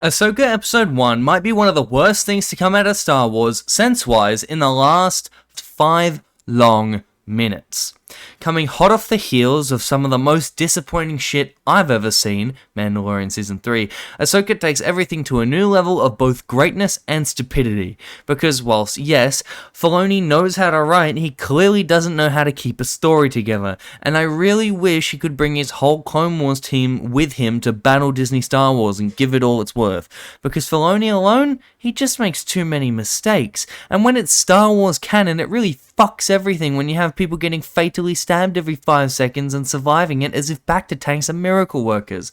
Ahsoka Episode 1 might be one of the worst things to come out of Star Wars, sense-wise, in the last 5 long minutes. Coming hot off the heels of some of the most disappointing shit I've ever seen, Mandalorian Season 3, Ahsoka takes everything to a new level of both greatness and stupidity. Because whilst, yes, Filoni knows how to write, he clearly doesn't know how to keep a story together. And I really wish he could bring his whole Clone Wars team with him to battle Disney Star Wars and give it all it's worth. Because Filoni alone, he just makes too many mistakes. And when it's Star Wars canon, it really fucks everything when you have people getting fatally stabbed every 5 seconds and surviving it as if bacta tanks are miracle workers.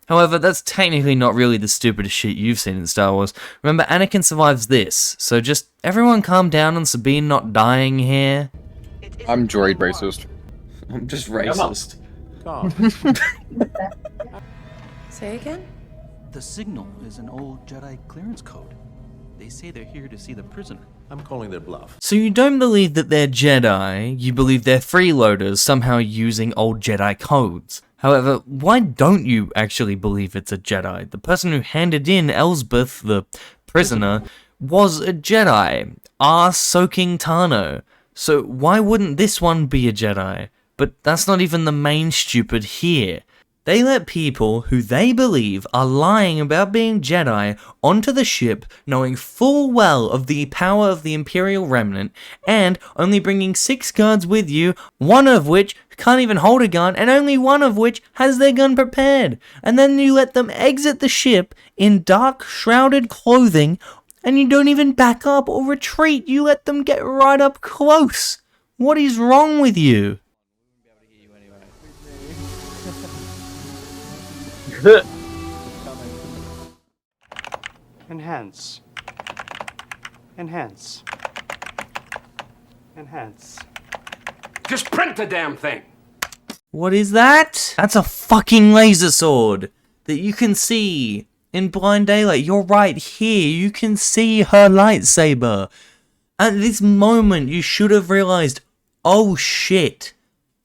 However, that's technically not really the stupidest shit you've seen in Star Wars. Remember, Anakin survives this, so just everyone calm down on Sabine not dying here. I'm droid racist. I'm just racist. Say again? The signal is an old Jedi clearance code. They say they're here to see the prisoner. I'm calling their bluff. So you don't believe that they're Jedi, you believe they're freeloaders somehow using old Jedi codes. However, why don't you actually believe it's a Jedi? The person who handed in Elsbeth, the prisoner, was a Jedi, ass-soaking Tano. So why wouldn't this one be a Jedi? But that's not even the main stupid here. They let people who they believe are lying about being Jedi onto the ship, knowing full well of the power of the Imperial Remnant, and only bringing 6 guards with you, one of which can't even hold a gun, and only one of which has their gun prepared. And then you let them exit the ship in dark, shrouded clothing, and you don't even back up or retreat. You let them get right up close. What is wrong with you? Enhance. Enhance. Enhance. Just print the damn thing! What is that? That's a fucking laser sword that you can see in blind daylight. You're right here. You can see her lightsaber. At this moment, you should have realized, oh shit,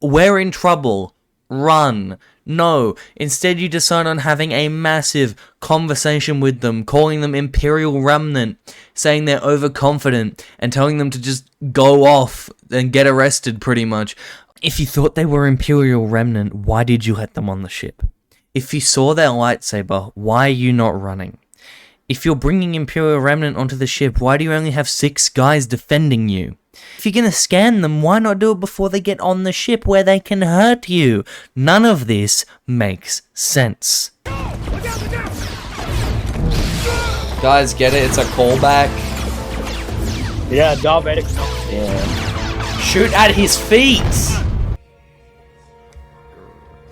we're in trouble. Run. No, instead you decide on having a massive conversation with them, calling them Imperial Remnant, saying they're overconfident, and telling them to just go off and get arrested pretty much. If you thought they were Imperial Remnant, why did you let them on the ship? If you saw their lightsaber, why are you not running? If you're bringing Imperial Remnant onto the ship, why do you only have 6 guys defending you? If you're gonna scan them, why not do it before they get on the ship where they can hurt you? None of this makes sense. Guys, get it? It's a callback. Yeah, diabetic. Yeah. Shoot at his feet!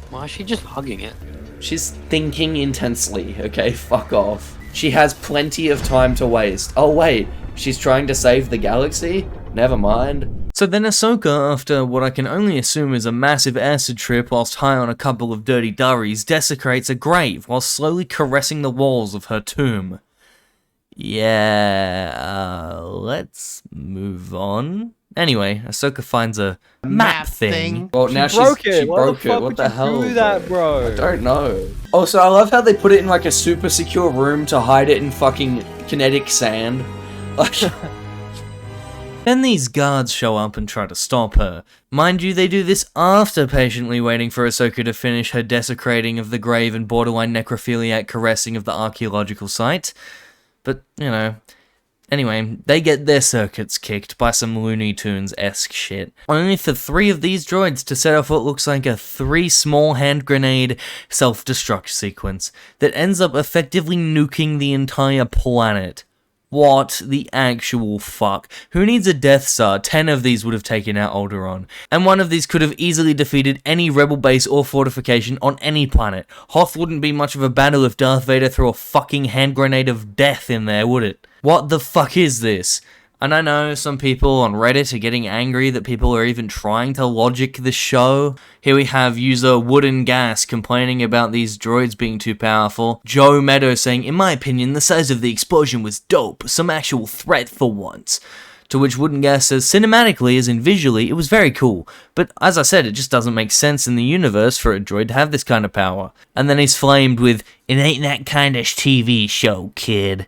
Why is she just hugging it? She's thinking intensely, okay? Fuck off. She has plenty of time to waste. Oh wait, she's trying to save the galaxy? Never mind. So then Ahsoka, after what I can only assume is a massive acid trip whilst high on a couple of dirty durries, desecrates a grave while slowly caressing the walls of her tomb. Yeah, let's move on. Anyway, Ahsoka finds a map thing. Well, now she broke it. What the hell? Do that, bro? I don't know. Also, I love how they put it in like a super secure room to hide it in fucking kinetic sand. Like. Then these guards show up and try to stop her. Mind you, they do this after patiently waiting for Ahsoka to finish her desecrating of the grave and borderline necrophiliac caressing of the archaeological site. But, you know. Anyway, they get their circuits kicked by some Looney Tunes-esque shit. Only for 3 of these droids to set off what looks like a 3 small hand grenade self-destruct sequence that ends up effectively nuking the entire planet. What the actual fuck? Who needs a Death Star? 10 of these would have taken out Alderaan. And one of these could have easily defeated any rebel base or fortification on any planet. Hoth wouldn't be much of a battle if Darth Vader threw a fucking hand grenade of death in there, would it? What the fuck is this? And I know some people on Reddit are getting angry that people are even trying to logic the show. Here we have user Wooden Gas complaining about these droids being too powerful. Joe Meadow saying, in my opinion, the size of the explosion was dope, some actual threat for once. To which Wooden Gas says, cinematically, as in visually, it was very cool, but as I said, it just doesn't make sense in the universe for a droid to have this kind of power. And then he's flamed with, it ain't that kind of TV show, kid.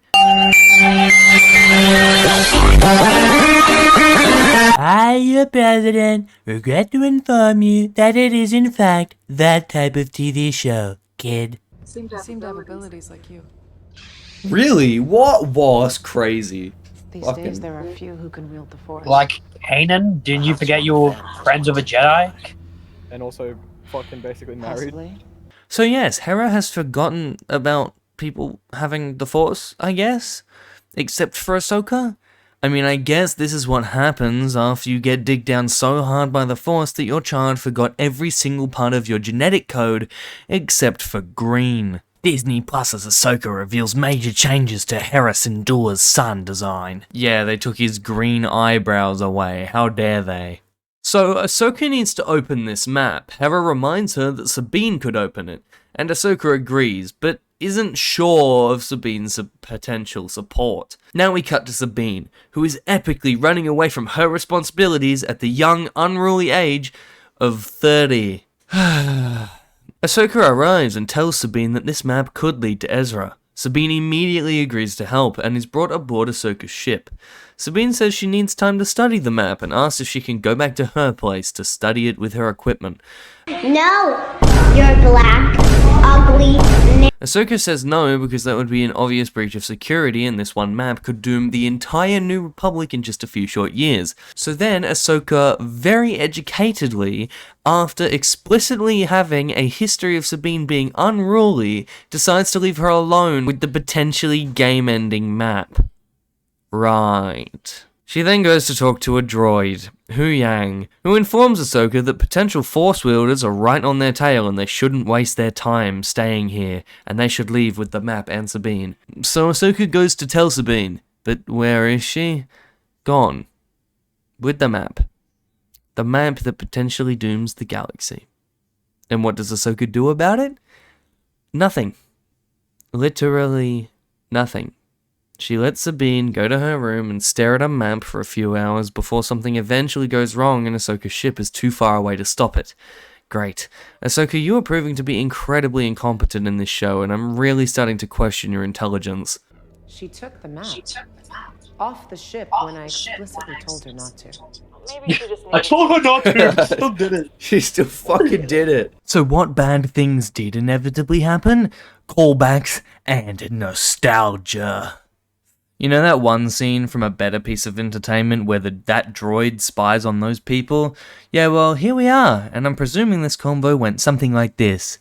I, your president, regret to inform you that it is in fact that type of TV show, kid. Seem to have abilities like you. Really? What was crazy? These Fucking- days, there are few who can wield the Force. Like Kanan, didn't you forget you were friends of a Jedi? And also fucking basically married. Possibly. So yes, Hera has forgotten about people having the Force, I guess? Except for Ahsoka? I mean, I guess this is what happens after you get digged down so hard by the Force that your child forgot every single part of your genetic code, except for green. Disney Plus's Ahsoka reveals major changes to Hera Syndulla's sun design. Yeah, they took his green eyebrows away, how dare they. So, Ahsoka needs to open this map. Hera reminds her that Sabine could open it, and Ahsoka agrees, but isn't sure of Sabine's potential support. Now we cut to Sabine, who is epically running away from her responsibilities at the young, unruly age of 30. Ahsoka arrives and tells Sabine that this map could lead to Ezra. Sabine immediately agrees to help and is brought aboard Ahsoka's ship. Sabine says she needs time to study the map and asks if she can go back to her place to study it with her equipment. No, you're black, ugly, Ahsoka says no because that would be an obvious breach of security and this one map could doom the entire New Republic in just a few short years. So then Ahsoka, very educatedly, after explicitly having a history of Sabine being unruly, decides to leave her alone with the potentially game-ending map. Right. She then goes to talk to a droid, Hu Yang, who informs Ahsoka that potential Force wielders are right on their tail and they shouldn't waste their time staying here, and they should leave with the map and Sabine. So Ahsoka goes to tell Sabine, but where is she? Gone. With the map. The map that potentially dooms the galaxy. And what does Ahsoka do about it? Nothing. Literally nothing. She lets Sabine go to her room and stare at a map for a few hours before something eventually goes wrong and Ahsoka's ship is too far away to stop it. Great. Ahsoka, you are proving to be incredibly incompetent in this show, and I'm really starting to question your intelligence. She took the map off the ship when I explicitly told her not to. I told her not to, I still did it. She still fucking did it. So what bad things did inevitably happen? Callbacks and nostalgia. You know that one scene from A Better Piece of Entertainment where that droid spies on those people? Yeah, well, here we are, and I'm presuming this convo went something like this.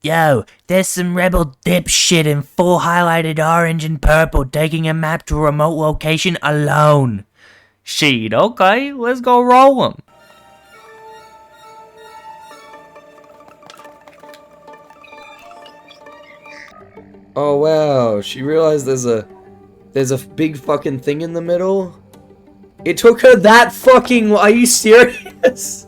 Yo, there's some rebel dipshit in full highlighted orange and purple taking a map to a remote location alone. Shit, okay, let's go roll 'em. Oh wow, she realized there's a big fucking thing in the middle? It took her that fucking... Are you serious?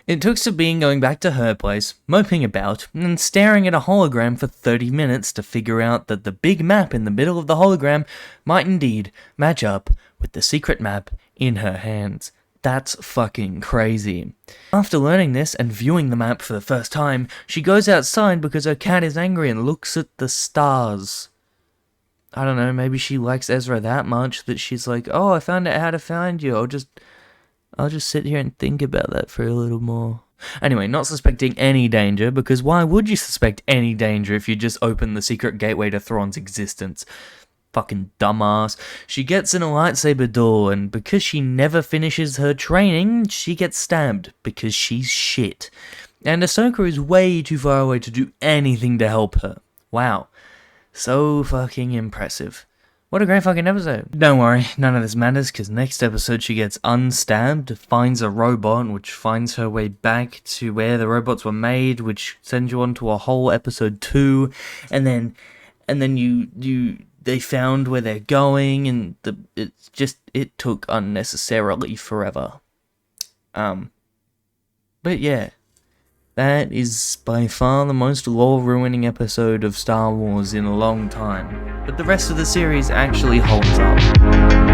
It took Sabine going back to her place, moping about, and staring at a hologram for 30 minutes to figure out that the big map in the middle of the hologram might indeed match up with the secret map in her hands. That's fucking crazy. After learning this and viewing the map for the first time, she goes outside because her cat is angry and looks at the stars. I don't know, maybe she likes Ezra that much that she's like, oh, I found out how to find you, I'll just sit here and think about that for a little more. Anyway, not suspecting any danger, because why would you suspect any danger if you just open the secret gateway to Thrawn's existence? Fucking dumbass. She gets in a lightsaber duel, and because she never finishes her training, she gets stabbed, because she's shit. And Ahsoka is way too far away to do anything to help her. Wow. So fucking impressive. What a great fucking episode. Don't worry, none of this matters, because next episode she gets unstabbed, finds a robot, which finds her way back to where the robots were made, which sends you on to a whole episode 2, and then they found where they're going, and it took unnecessarily forever. But yeah. That is by far the most lore-ruining episode of Star Wars in a long time, but the rest of the series actually holds up.